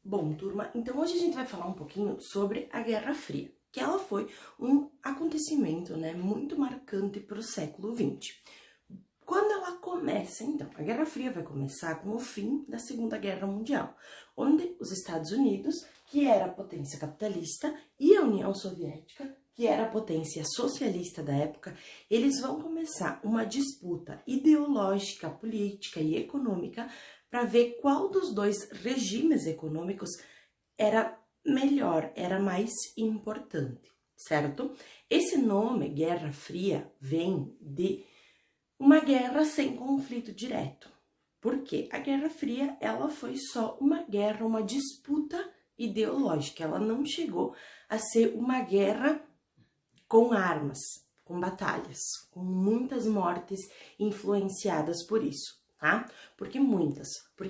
Bom, turma, então hoje a gente vai falar um pouquinho sobre a Guerra Fria, que ela foi um acontecimento, muito marcante para o século XX. Quando ela começa, então, a Guerra Fria vai começar com o fim da Segunda Guerra Mundial, onde os Estados Unidos, que era a potência capitalista, e a União Soviética, que era a potência socialista da época, eles vão começar uma disputa ideológica, política e econômica para ver qual dos dois regimes econômicos era melhor, era mais importante, certo? Esse nome, Guerra Fria, vem de uma guerra sem conflito direto. Por quê? A Guerra Fria, ela foi só uma guerra, uma disputa ideológica. Ela não chegou a ser uma guerra com armas, com batalhas, com muitas mortes influenciadas por isso, tá? Porque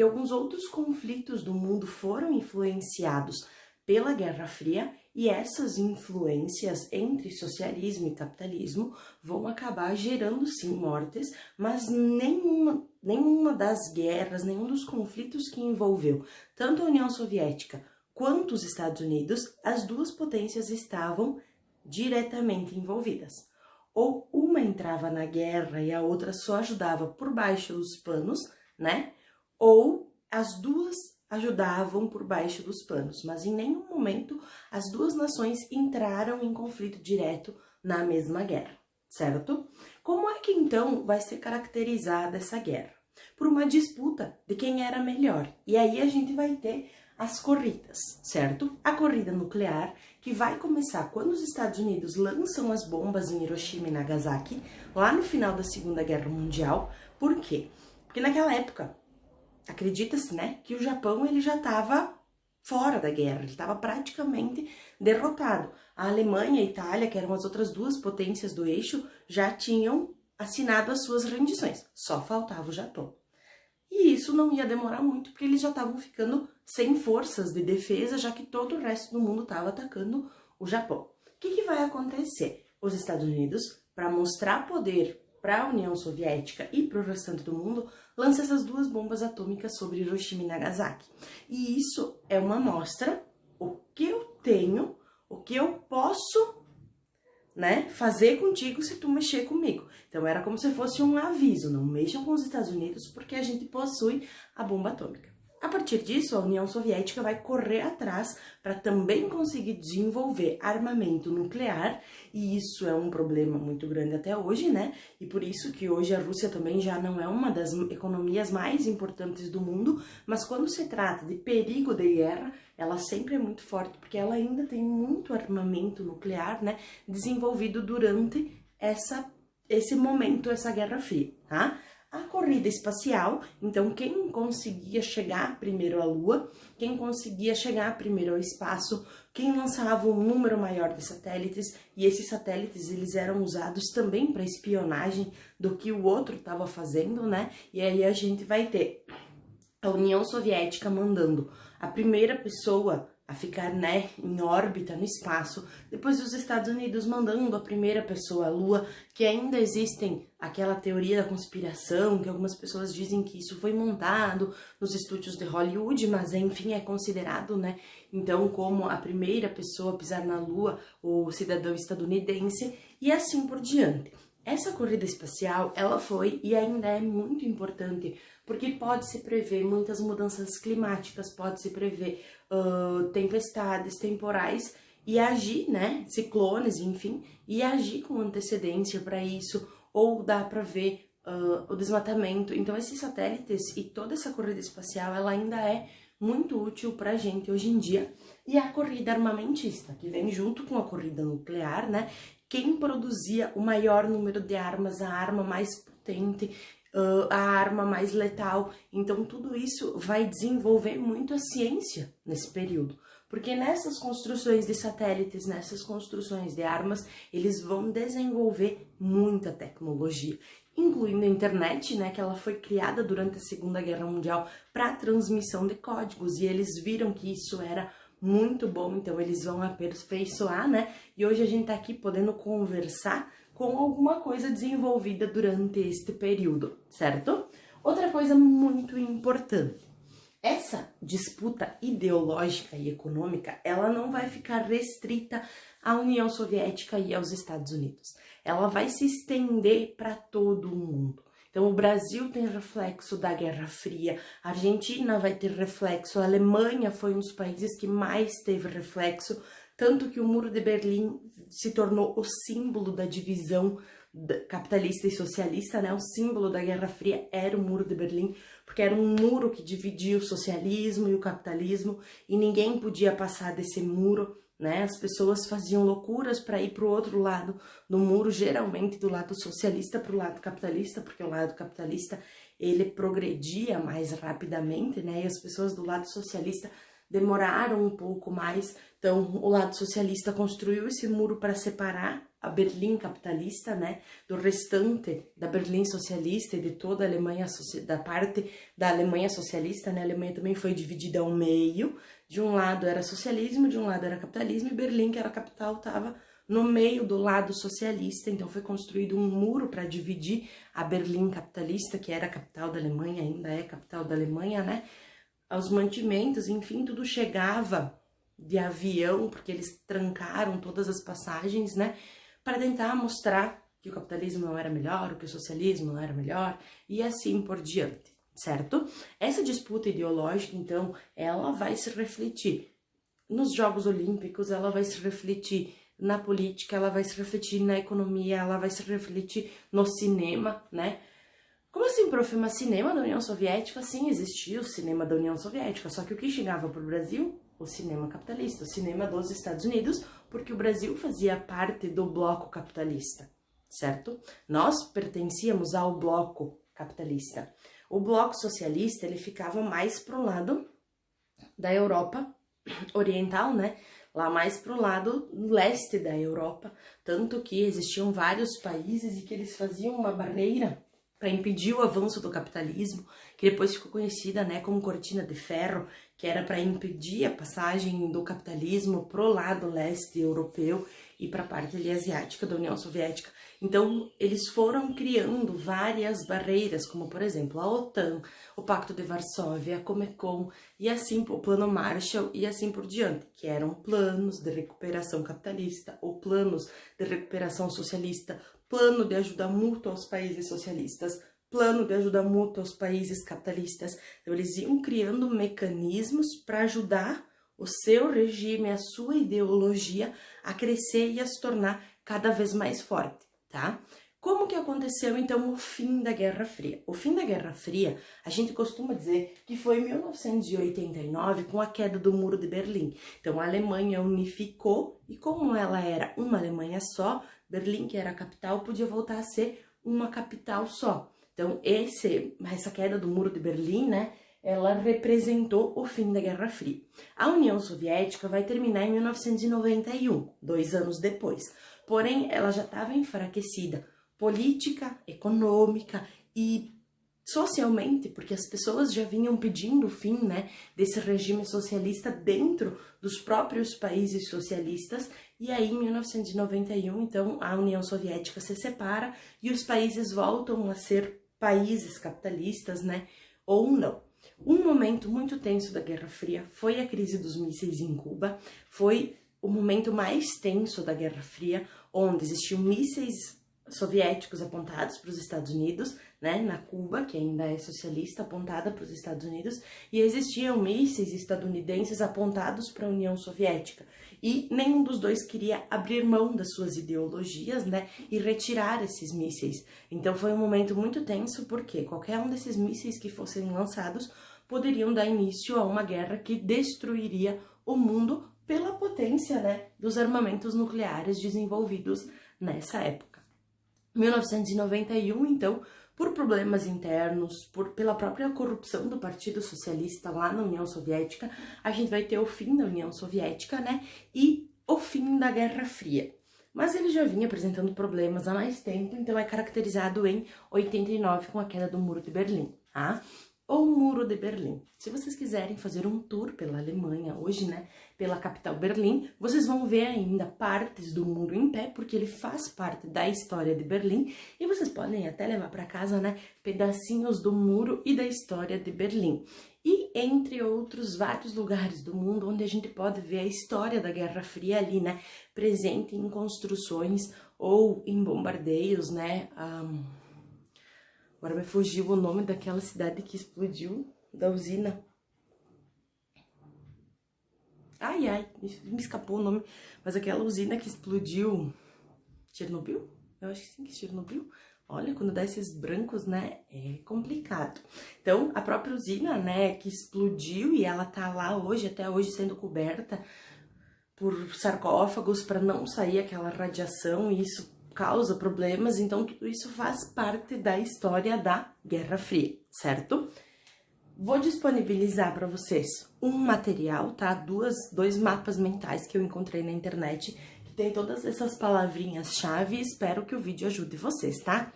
alguns outros conflitos do mundo foram influenciados pela Guerra Fria e essas influências entre socialismo e capitalismo vão acabar gerando sim mortes, mas nenhuma das guerras, nenhum dos conflitos que envolveu tanto a União Soviética quanto os Estados Unidos, as duas potências estavam diretamente envolvidas. Ou uma entrava na guerra e a outra só ajudava por baixo dos panos, Ou as duas ajudavam por baixo dos panos, mas em nenhum momento as duas nações entraram em conflito direto na mesma guerra, certo? Como é que então vai ser caracterizada essa guerra? Por uma disputa de quem era melhor. E aí a gente vai ter as corridas, certo? A corrida nuclear, que vai começar quando os Estados Unidos lançam as bombas em Hiroshima e Nagasaki, lá no final da Segunda Guerra Mundial. Por quê? Porque naquela época, acredita-se, que o Japão ele já estava fora da guerra, ele estava praticamente derrotado. A Alemanha e a Itália, que eram as outras duas potências do eixo, já tinham assinado as suas rendições, só faltava o Japão. E isso não ia demorar muito, porque eles já estavam ficando sem forças de defesa, já que todo o resto do mundo estava atacando o Japão. O que vai acontecer? Os Estados Unidos, para mostrar poder para a União Soviética e para o restante do mundo, lança essas duas bombas atômicas sobre Hiroshima e Nagasaki. E isso é uma amostra, o que eu tenho, o que eu posso fazer contigo se tu mexer comigo. Então era como se fosse um aviso, não mexam com os Estados Unidos porque a gente possui a bomba atômica. A partir disso, a União Soviética vai correr atrás para também conseguir desenvolver armamento nuclear, e isso é um problema muito grande até hoje, E por isso que hoje a Rússia também já não é uma das economias mais importantes do mundo, mas quando se trata de perigo de guerra, ela sempre é muito forte, porque ela ainda tem muito armamento nuclear, desenvolvido durante esse momento, essa Guerra Fria, tá? A corrida espacial, então quem conseguia chegar primeiro à Lua, quem conseguia chegar primeiro ao espaço, quem lançava um número maior de satélites, e esses satélites eles eram usados também para espionagem do que o outro estava fazendo, E aí a gente vai ter a União Soviética mandando a primeira pessoa a ficar, em órbita, no espaço. Depois os Estados Unidos mandando a primeira pessoa à Lua, que ainda existem aquela teoria da conspiração, que algumas pessoas dizem que isso foi montado nos estúdios de Hollywood, mas enfim, é considerado, então, como a primeira pessoa a pisar na Lua, o cidadão estadunidense, e assim por diante. Essa corrida espacial, ela foi e ainda é muito importante, porque pode-se prever muitas mudanças climáticas, pode-se prever tempestades temporais e agir, ciclones, enfim, e agir com antecedência para isso, ou dá para ver o desmatamento. Então, esses satélites e toda essa corrida espacial, ela ainda é muito útil para a gente hoje em dia. E a corrida armamentista, que vem junto com a corrida nuclear, Quem produzia o maior número de armas, a arma mais potente, a arma mais letal. Então, tudo isso vai desenvolver muito a ciência nesse período. Porque nessas construções de satélites, nessas construções de armas, eles vão desenvolver muita tecnologia, incluindo a internet, que ela foi criada durante a Segunda Guerra Mundial para transmissão de códigos, e eles viram que isso era muito bom, então eles vão aperfeiçoar, E hoje a gente tá aqui podendo conversar com alguma coisa desenvolvida durante este período, certo? Outra coisa muito importante, Essa disputa ideológica e econômica, ela não vai ficar restrita à União Soviética e aos Estados Unidos. Ela vai se estender para todo o mundo. Então, o Brasil tem reflexo da Guerra Fria, a Argentina vai ter reflexo, a Alemanha foi um dos países que mais teve reflexo, tanto que o Muro de Berlim se tornou o símbolo da divisão capitalista e socialista, né? O símbolo da Guerra Fria era o Muro de Berlim, porque era um muro que dividia o socialismo e o capitalismo, e ninguém podia passar desse muro, né? As pessoas faziam loucuras para ir para o outro lado do muro, geralmente do lado socialista para o lado capitalista, porque o lado capitalista ele progredia mais rapidamente, né? E as pessoas do lado socialista demoraram um pouco mais. Então, o lado socialista construiu esse muro para separar a Berlim capitalista, né, do restante da Berlim socialista e de toda a Alemanha, da parte da Alemanha socialista, né, a Alemanha também foi dividida ao meio, de um lado era socialismo, de um lado era capitalismo, e Berlim, que era a capital, estava no meio do lado socialista, então foi construído um muro para dividir a Berlim capitalista, que era a capital da Alemanha, ainda é a capital da Alemanha, né, aos mantimentos, enfim, tudo chegava de avião, porque eles trancaram todas as passagens, né, para tentar mostrar que o capitalismo não era melhor, que o socialismo não era melhor, e assim por diante, certo? Essa disputa ideológica, então, ela vai se refletir nos Jogos Olímpicos, ela vai se refletir na política, ela vai se refletir na economia, ela vai se refletir no cinema, né? Como assim, prof? Mas cinema da União Soviética? Sim, existia o cinema da União Soviética, só que o que chegava para o Brasil? O cinema capitalista, o cinema dos Estados Unidos, porque o Brasil fazia parte do bloco capitalista, certo? Nós pertencíamos ao bloco capitalista. O bloco socialista, ele ficava mais pro lado da Europa oriental, né? Lá mais pro lado leste da Europa, tanto que existiam vários países e que eles faziam uma barreira para impedir o avanço do capitalismo, que depois ficou conhecida, né, como cortina de ferro, que era para impedir a passagem do capitalismo pro lado leste europeu e para a parte ali asiática da União Soviética. Então, eles foram criando várias barreiras, como, por exemplo, a OTAN, o Pacto de Varsóvia, a Comecon, e assim o Plano Marshall e assim por diante, que eram planos de recuperação capitalista ou planos de recuperação socialista, plano de ajuda mútua aos países socialistas, plano de ajuda mútua aos países capitalistas. Então, eles iam criando mecanismos para ajudar o seu regime, a sua ideologia a crescer e a se tornar cada vez mais forte, tá? Como que aconteceu, então, o fim da Guerra Fria? O fim da Guerra Fria, a gente costuma dizer que foi em 1989, com a queda do Muro de Berlim. Então, a Alemanha unificou e como ela era uma Alemanha só, Berlim, que era a capital, podia voltar a ser uma capital só. Então, essa queda do Muro de Berlim, né, ela representou o fim da Guerra Fria. A União Soviética vai terminar em 1991, 2 anos depois. Porém, ela já estava enfraquecida política, econômica e socialmente, porque as pessoas já vinham pedindo o fim, né, desse regime socialista dentro dos próprios países socialistas. E aí, em 1991, então, a União Soviética se separa e os países voltam a ser países capitalistas, né, ou não. Um momento muito tenso da Guerra Fria foi a crise dos mísseis em Cuba, foi o momento mais tenso da Guerra Fria, onde existiam mísseis soviéticos apontados para os Estados Unidos, né, na Cuba, que ainda é socialista, apontada para os Estados Unidos, e existiam mísseis estadunidenses apontados para a União Soviética. E nenhum dos dois queria abrir mão das suas ideologias, né, e retirar esses mísseis. Então foi um momento muito tenso, porque qualquer um desses mísseis que fossem lançados poderiam dar início a uma guerra que destruiria o mundo pela potência, né, dos armamentos nucleares desenvolvidos nessa época. 1991, então, por problemas internos, pela própria corrupção do Partido Socialista lá na União Soviética, a gente vai ter o fim da União Soviética, né, e o fim da Guerra Fria. Mas ele já vinha apresentando problemas há mais tempo, então é caracterizado em 89 com a queda do Muro de Berlim, tá? O Muro de Berlim. Se vocês quiserem fazer um tour pela Alemanha hoje, né, pela capital Berlim, vocês vão ver ainda partes do muro em pé, porque ele faz parte da história de Berlim, e vocês podem até levar para casa, né, pedacinhos do muro e da história de Berlim. e entre outros vários lugares do mundo onde a gente pode ver a história da Guerra Fria ali, né, presente em construções ou em bombardeios, né. Agora me fugiu o nome daquela cidade que explodiu, da usina. Ai, me escapou o nome, mas aquela usina que explodiu, Chernobyl? Eu acho que sim, que Chernobyl. Olha, quando dá esses brancos, né, é complicado. Então, a própria usina, né, que explodiu e ela tá lá hoje, até hoje, sendo coberta por sarcófagos para não sair aquela radiação, e isso causa problemas. Então, tudo isso faz parte da história da Guerra Fria, certo? Vou disponibilizar para vocês um material, tá? Dois mapas mentais que eu encontrei na internet, que tem todas essas palavrinhas-chave, e espero que o vídeo ajude vocês, tá?